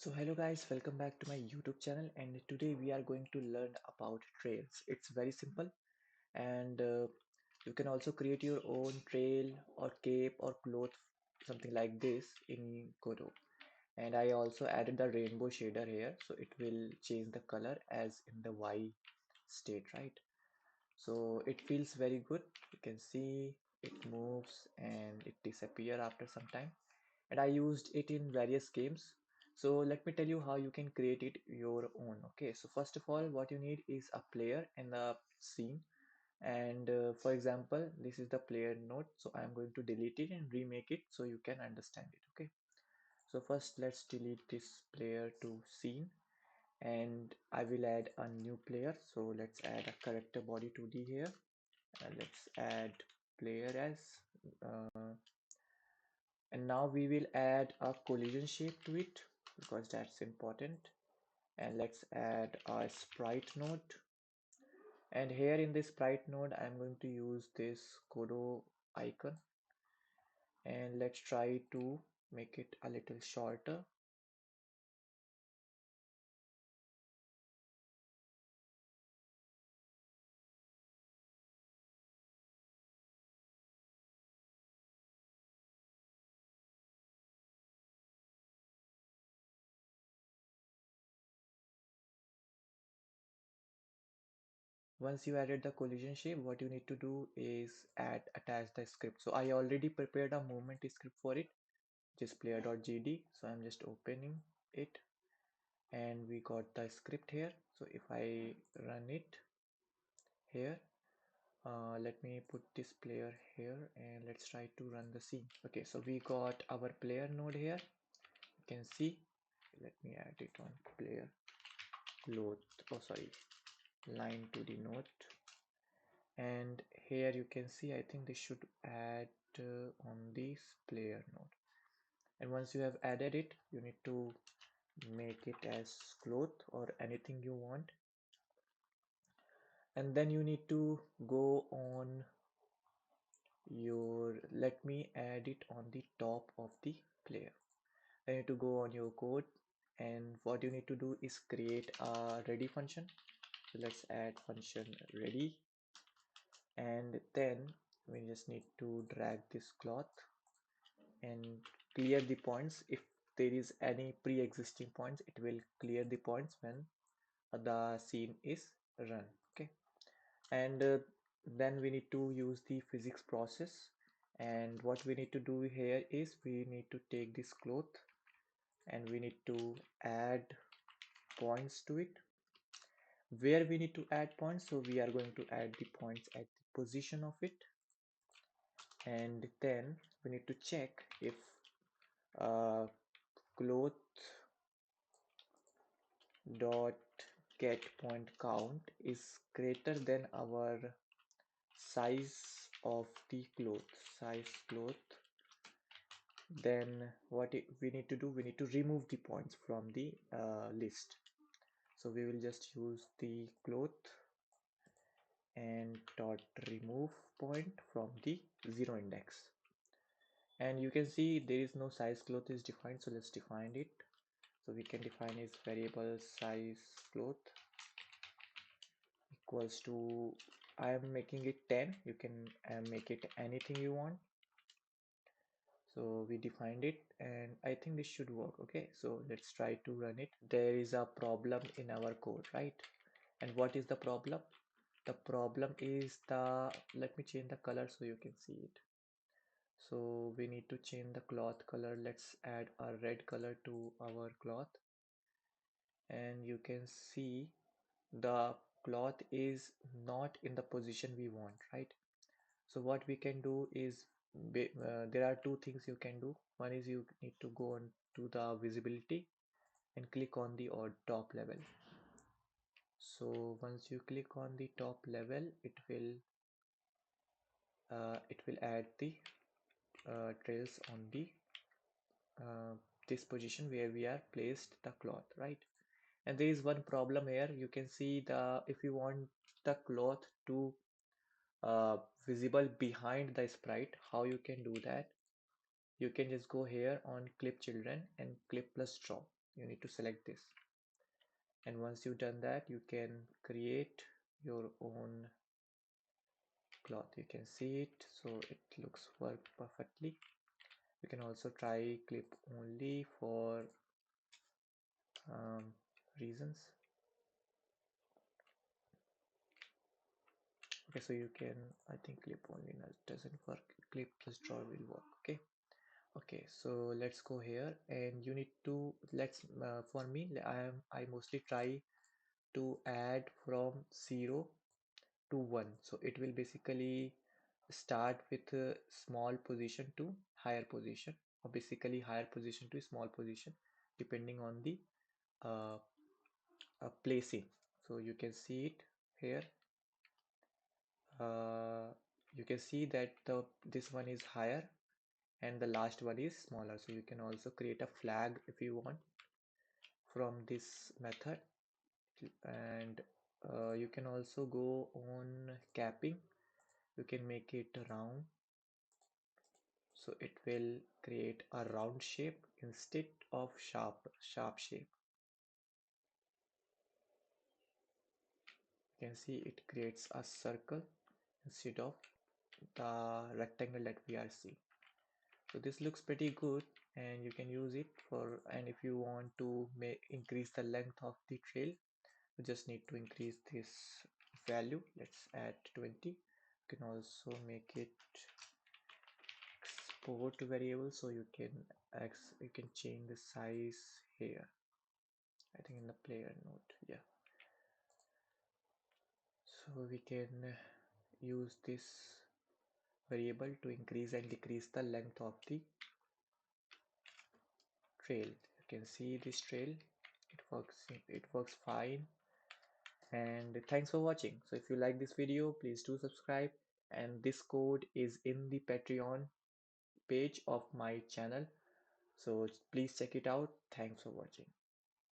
So hello guys, welcome back to my YouTube channel, and today we are going to learn about trails. It's very simple, and you can also create your own trail or cape or cloth, something like this in Godot. And I also added the rainbow shader here, so it will change the color as in the Y state, right? So it feels very good. You can see it moves and it disappears after some time, and I used it in various games. So let me tell you how you can create it your own. Okay, so first of all, what you need is a player and a scene. And for example, this is the player node, so I'm going to delete it and remake it so you can understand it. Okay, so first let's delete this player to scene, and I will add a new player. So let's add a character body 2D here, and let's add player as and now we will add a collision shape to it because that's important. And let's add a sprite node, and here in this sprite node I'm going to use this Godot icon, and let's try to make it a little shorter. Once you added the collision shape, what you need to do is attach the script. So I already prepared a movement script for it, just player.gd. So I'm just opening it, and we got the script here. So if I run it here, let me put this player here and let's try to run the scene. Okay, so we got our player node here. You can see, let me add it on player load, oh sorry, line2d node. And here you can see, I think they should add on this player node. And once you have added it, you need to make it as cloth or anything you want. And then you need to go on your, let me add it on the top of the player. I need to go on your code, and what you need to do is create a ready function. So let's add function ready, and then we just need to drag this cloth and clear the points. If there is any pre-existing points, it will clear the points when the scene is run. Okay, and then we need to use the physics process, and what we need to do here is we need to take this cloth and we need to add points to it. Where we need to add points, so we are going to add the points at the position of it, and then we need to check if uh, cloth dot get point count is greater than our size of the cloth. Then we need to do, we need to remove the points from the list. So we will just use the cloth and dot remove point from the 0 index, and you can see there is no size cloth is defined. So let's define it. So we can define its variable size cloth equals to, I am making it 10. You can make it anything you want. So we defined it, and I think this should work. Okay, so let's try to run it. There is a problem in our code, right? And what is the problem? The problem is the, let me change the color so you can see it. So we need to change the cloth color. Let's add a red color to our cloth, and you can see the cloth is not in the position we want, right? So what we can do is, there are two things you can do. One is you need to go on to the visibility and click on the top level. So once you click on the top level, it will add the trails on the uh, this position where we are placed the cloth, right? And there is one problem here. You can see, the if you want the cloth to visible behind the sprite, how you can do that? You can just go here on clip children and clip plus draw. you need to select this, and once you've done that, you can create your own cloth. You can see it, so it looks work perfectly. You can also try clip only for um, reasons. Okay, so you can, I think clip only doesn't work. Clip plus draw will work. Okay. Okay, so let's go here, and you need to for me, I mostly try to add from 0 to 1. So it will basically start with a small position to higher position, or basically higher position to small position, depending on the uh, placing. So you can see it here. uh, you can see that this one is higher and the last one is smaller. So you can also create a flag if you want from this method, and you can also go on capping. You can make it round, so it will create a round shape instead of sharp shape. You can see it creates a circle instead of the rectangle that we are seeing. So this looks pretty good, and you can use it for, and if you want to increase the length of the trail, you just need to increase this value. Let's add 20. You can also make it export variable, so you can change the size here, I think in the player node. Yeah, so we can use this variable to increase and decrease the length of the trail. You can see this trail, it works fine. And thanks for watching. So if you like this video, please do subscribe, and this code is in the Patreon page of my channel, so please check it out. Thanks for watching.